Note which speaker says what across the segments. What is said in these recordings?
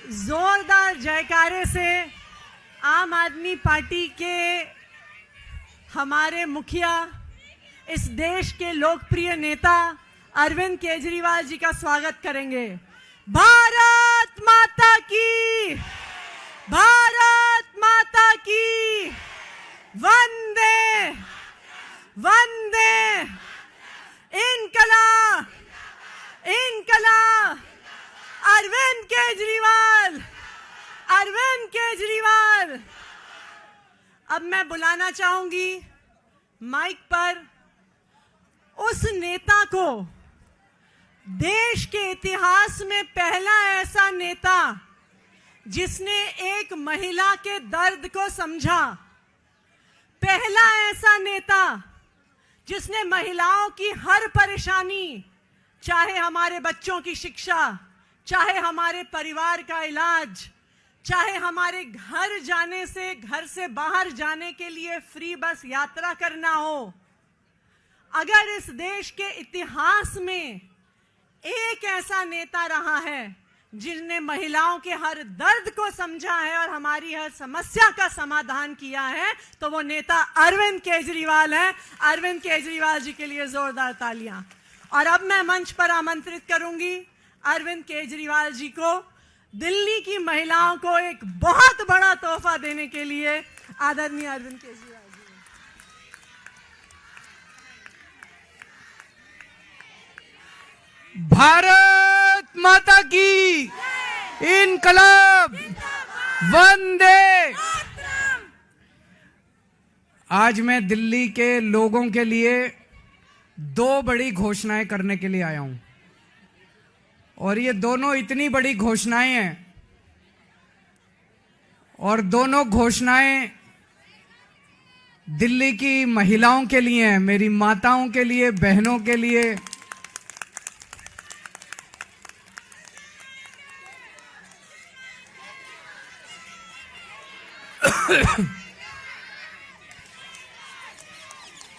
Speaker 1: जोरदार जयकारे से आम आदमी पार्टी के हमारे मुखिया, इस देश के लोकप्रिय नेता अरविंद केजरीवाल जी का स्वागत करेंगे। भारत माता की, भारत माता की, वंदे वंदे, इनकलाब इनकलाब, अरविंद केजरीवाल, अरविंद केजरीवाल। अब मैं बुलाना चाहूंगी माइक पर उस नेता को, देश के इतिहास में पहला ऐसा नेता जिसने एक महिला के दर्द को समझा, पहला ऐसा नेता जिसने महिलाओं की हर परेशानी, चाहे हमारे बच्चों की शिक्षा, चाहे हमारे परिवार का इलाज, चाहे हमारे घर से बाहर जाने के लिए फ्री बस यात्रा करना हो, अगर इस देश के इतिहास में एक ऐसा नेता रहा है जिसने महिलाओं के हर दर्द को समझा है और हमारी हर समस्या का समाधान किया है, तो वो नेता अरविंद केजरीवाल है। अरविंद केजरीवाल जी के लिए जोरदार तालियां। और अब मैं मंच पर आमंत्रित करूंगी अरविंद केजरीवाल जी को दिल्ली की महिलाओं को एक बहुत बड़ा तोहफा देने के लिए। आदरणीय अरविंद केजरीवाल जी।
Speaker 2: भारत माता की, इनकलाब, वंदे। आज मैं दिल्ली के लोगों के लिए दो बड़ी घोषणाएं करने के लिए आया हूं, और ये दोनों इतनी बड़ी घोषणाएं हैं, और दोनों घोषणाएं दिल्ली की महिलाओं के लिए हैं, मेरी माताओं के लिए, बहनों के लिए।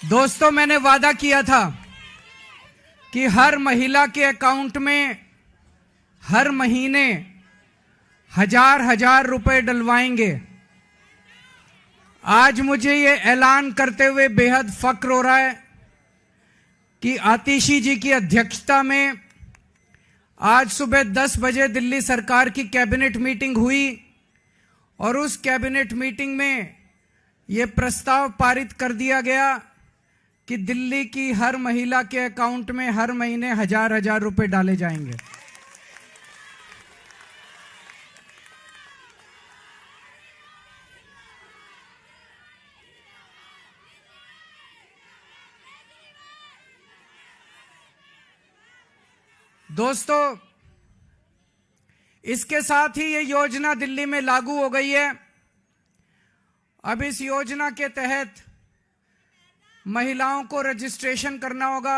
Speaker 2: दोस्तों, मैंने वादा किया था कि हर महिला के अकाउंट में हर महीने हजार रुपए डलवाएंगे। आज मुझे ये ऐलान करते हुए बेहद फक्र हो रहा है कि आतिशी जी की अध्यक्षता में आज सुबह 10 बजे दिल्ली सरकार की कैबिनेट मीटिंग हुई, और उस कैबिनेट मीटिंग में ये प्रस्ताव पारित कर दिया गया कि दिल्ली की हर महिला के अकाउंट में हर महीने हजार रुपए डाले जाएंगे। दोस्तों, इसके साथ ही ये योजना दिल्ली में लागू हो गई है। अब इस योजना के तहत महिलाओं को रजिस्ट्रेशन करना होगा,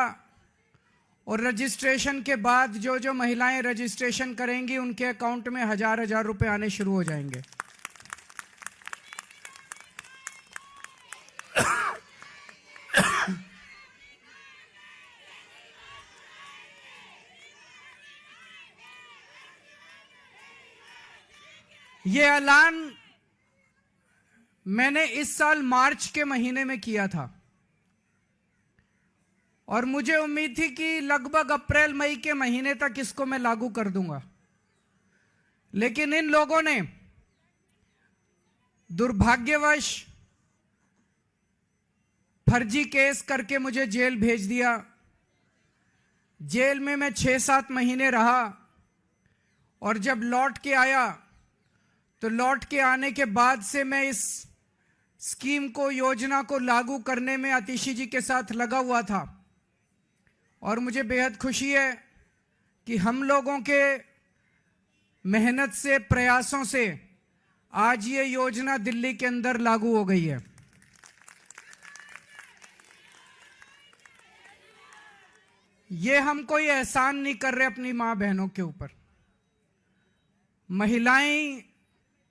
Speaker 2: और रजिस्ट्रेशन के बाद जो जो महिलाएं रजिस्ट्रेशन करेंगी उनके अकाउंट में हजार रुपए आने शुरू हो जाएंगे। ये ऐलान मैंने इस साल मार्च के महीने में किया था, और मुझे उम्मीद थी कि लगभग अप्रैल मई के महीने तक इसको मैं लागू कर दूंगा। लेकिन इन लोगों ने दुर्भाग्यवश फर्जी केस करके मुझे जेल भेज दिया। जेल में मैं 6-7 महीने रहा, और जब लौट के आया तो लौट के आने के बाद से मैं इस स्कीम को, योजना को लागू करने में आतिशी जी के साथ लगा हुआ था। और मुझे बेहद खुशी है कि हम लोगों के मेहनत से, प्रयासों से आज ये योजना दिल्ली के अंदर लागू हो गई है। ये हम कोई एहसान नहीं कर रहे अपनी मां बहनों के ऊपर।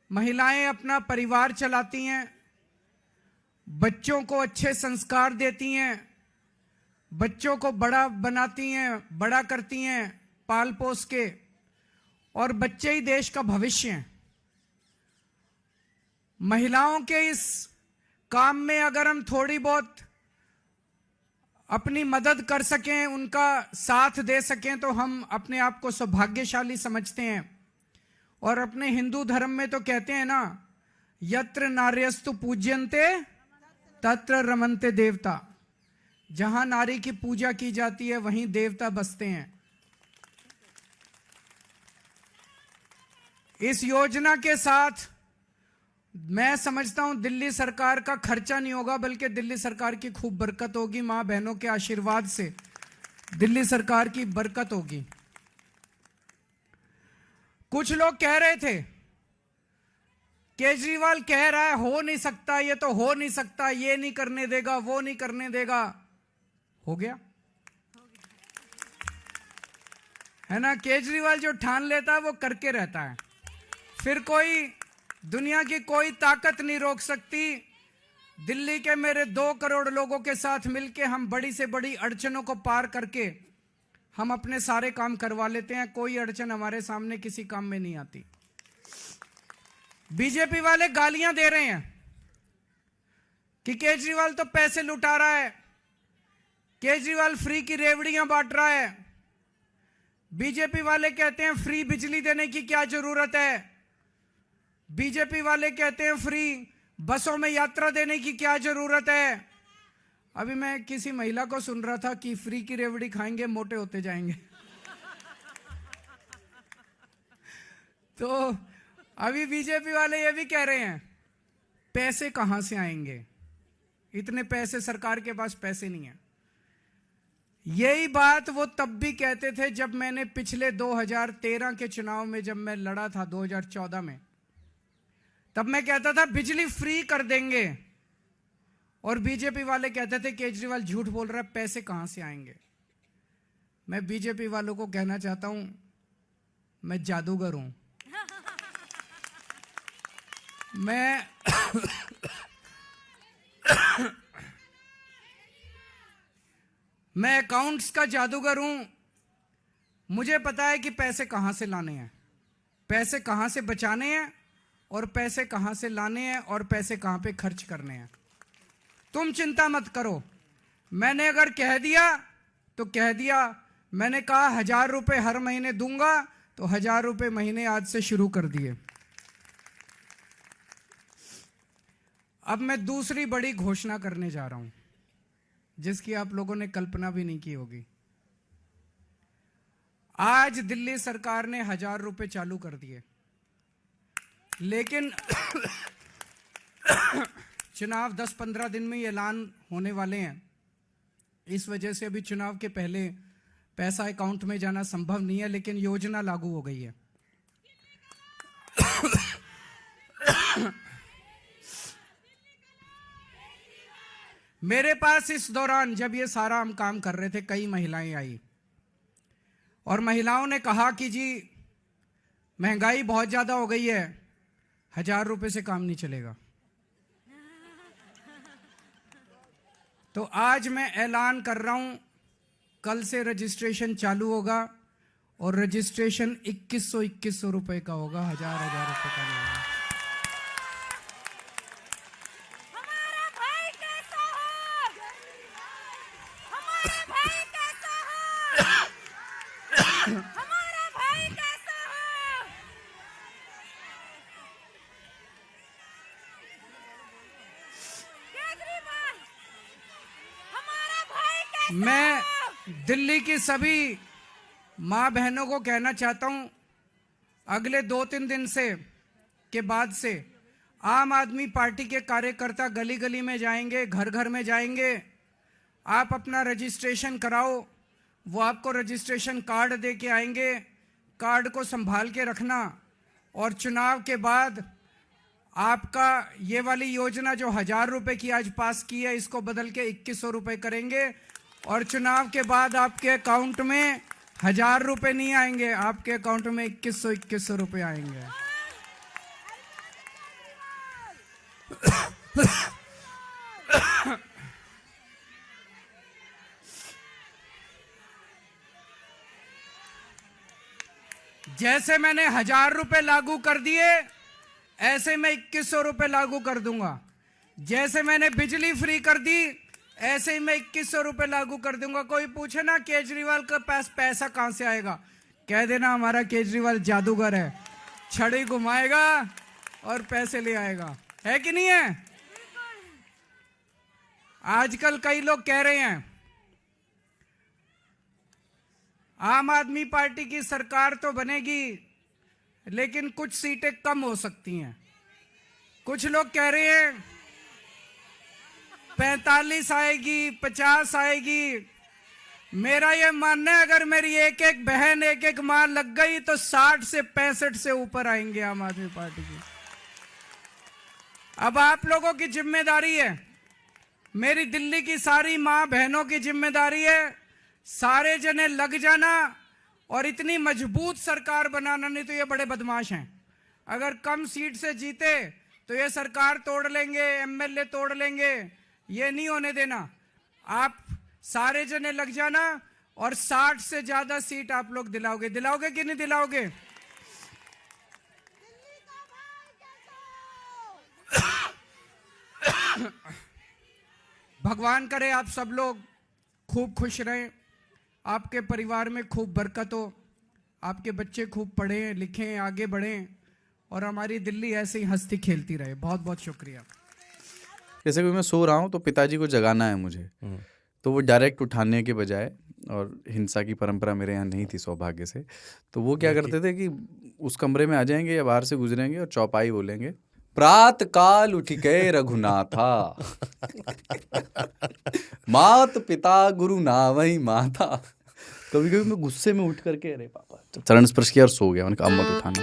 Speaker 2: महिलाएं अपना परिवार चलाती हैं, बच्चों को अच्छे संस्कार देती हैं, बच्चों को बड़ा बनाती हैं, बड़ा करती हैं पाल पोस के, और बच्चे ही देश का भविष्य हैं। महिलाओं के इस काम में अगर हम थोड़ी बहुत अपनी मदद कर सकें, उनका साथ दे सकें, तो हम अपने आप को सौभाग्यशाली समझते हैं। और अपने हिंदू धर्म में तो कहते हैं ना, यत्र नार्यस्तु पूज्यन्ते तत्र रमन्ते देवता। जहां नारी की पूजा की जाती है वहीं देवता बसते हैं। इस योजना के साथ मैं समझता हूं दिल्ली सरकार का खर्चा नहीं होगा, बल्कि दिल्ली सरकार की खूब बरकत होगी। मां बहनों के आशीर्वाद से दिल्ली सरकार की बरकत होगी। कुछ लोग कह रहे थे केजरीवाल कह रहा है हो नहीं सकता, ये तो हो नहीं सकता, ये नहीं करने देगा, वो नहीं करने देगा। हो गया है ना। केजरीवाल जो ठान लेता है वो करके रहता है, फिर कोई दुनिया की कोई ताकत नहीं रोक सकती। दिल्ली के मेरे 2 करोड़ लोगों के साथ मिलके हम बड़ी से बड़ी अड़चनों को पार करके हम अपने सारे काम करवा लेते हैं। कोई अड़चन हमारे सामने किसी काम में नहीं आती। बीजेपी वाले गालियां दे रहे हैं कि केजरीवाल तो पैसे लुटा रहा है, केजरीवाल फ्री की रेवड़ियां बांट रहा है। बीजेपी वाले कहते हैं फ्री बिजली देने की क्या जरूरत है। बीजेपी वाले कहते हैं फ्री बसों में यात्रा देने की क्या जरूरत है। अभी मैं किसी महिला को सुन रहा था कि फ्री की रेवड़ी खाएंगे मोटे होते जाएंगे। तो अभी बीजेपी वाले ये भी कह रहे हैं पैसे कहां से आएंगे, इतने पैसे सरकार के पास पैसे नहीं है। यही बात वो तब भी कहते थे जब मैंने पिछले 2013 के चुनाव में जब मैं लड़ा था 2014 में, तब मैं कहता था बिजली फ्री कर देंगे, और बीजेपी वाले कहते थे केजरीवाल झूठ बोल रहा है, पैसे कहां से आएंगे। मैं बीजेपी वालों को कहना चाहता हूं मैं जादूगर हूं। मैं अकाउंट्स का जादूगर हूं। मुझे पता है कि पैसे कहां से लाने हैं, पैसे कहां से बचाने हैं, और पैसे कहां से लाने हैं, और पैसे कहां पे खर्च करने हैं। तुम चिंता मत करो। मैंने अगर कह दिया तो कह दिया। मैंने कहा 1000 रुपए हर महीने दूंगा, तो 1000 रुपए महीने आज से शुरू कर दिए। अब मैं दूसरी बड़ी घोषणा करने जा रहा हूं, जिसकी आप लोगों ने कल्पना भी नहीं की होगी। आज दिल्ली सरकार ने 1000 रुपए चालू कर दिए, लेकिन चुनाव 10-15 दिन में ऐलान होने वाले हैं। इस वजह से अभी चुनाव के पहले पैसा अकाउंट में जाना संभव नहीं है, लेकिन योजना लागू हो गई है। मेरे पास इस दौरान जब ये सारा हम काम कर रहे थे, कई महिलाएं आई और महिलाओं ने कहा कि जी महंगाई बहुत ज्यादा हो गई है, 1000 रुपए से काम नहीं चलेगा। तो आज मैं ऐलान कर रहा हूं, कल से रजिस्ट्रेशन चालू होगा, और रजिस्ट्रेशन 2100 रुपए का होगा, 1000 रुपए का नहीं होगा।
Speaker 3: हमारा भाई कैसा हो? हमारा भाई कैसा हो? हमारा भाई कैसा हो? केजरीवाल, हमारा भाई कैसा हो?
Speaker 2: मैं दिल्ली की सभी मां बहनों को कहना चाहता हूं, अगले 2-3 दिन से के बाद से आम आदमी पार्टी के कार्यकर्ता गली गली में जाएंगे, घर घर में जाएंगे। आप अपना रजिस्ट्रेशन कराओ, वो आपको रजिस्ट्रेशन कार्ड दे के आएंगे। कार्ड को संभाल के रखना, और चुनाव के बाद आपका ये वाली योजना जो 1000 रुपए की आज पास की है, इसको बदल के 2100 रुपए करेंगे। और चुनाव के बाद आपके अकाउंट में 1000 रुपए नहीं आएंगे, आपके अकाउंट में 2100 रुपए आएंगे। जैसे मैंने 1000 रुपए लागू कर दिए, ऐसे मैं 2100 रुपए लागू कर दूंगा। जैसे मैंने बिजली फ्री कर दी, ऐसे ही मैं 2100 रुपए लागू कर दूंगा। कोई पूछे ना केजरीवाल के पास पैसा कहां से आएगा, कह देना हमारा केजरीवाल जादूगर है, छड़ी घुमाएगा और पैसे ले आएगा। है कि नहीं है? आजकल कई लोग कह रहे हैं आम आदमी पार्टी की सरकार तो बनेगी लेकिन कुछ सीटें कम हो सकती हैं। कुछ लोग कह रहे हैं 45 आएगी, 50 आएगी। मेरा यह मानना है अगर मेरी एक एक बहन, एक एक मां लग गई तो 60 से 65 से ऊपर आएंगे आम आदमी पार्टी की। अब आप लोगों की जिम्मेदारी है, मेरी दिल्ली की सारी मां बहनों की जिम्मेदारी है, सारे जने लग जाना और इतनी मजबूत सरकार बनाना। नहीं तो ये बड़े बदमाश हैं, अगर कम सीट से जीते तो ये सरकार तोड़ लेंगे, एमएलए तोड़ लेंगे। ये नहीं होने देना। आप सारे जने लग जाना और 60 से ज्यादा सीट आप लोग दिलाओगे। दिलाओगे कि नहीं दिलाओगे? भगवान करे आप सब लोग खूब खुश रहें, आपके परिवार में खूब बरकत हो, आपके बच्चे खूब पढ़ें लिखें, आगे बढ़ें और हमारी दिल्ली ऐसे ही हंसती खेलती रहे। बहुत बहुत शुक्रिया।
Speaker 4: जैसे कि मैं सो रहा हूँ तो पिताजी को जगाना है मुझे, तो वो डायरेक्ट उठाने के बजाय, और हिंसा की परंपरा मेरे यहाँ नहीं थी सौभाग्य से, तो वो क्या करते थे कि उस कमरे में आ जाएंगे या बाहर से गुजरेंगे और चौपाई बोलेंगे, प्रात काल उठ गए रघुनाथा मात पिता गुरु नावई माता। कभी कभी मैं गुस्से में उठ करके अरे पापा चरण स्पर्श किया और सो गया। मैंने कहा अब मत उठाना।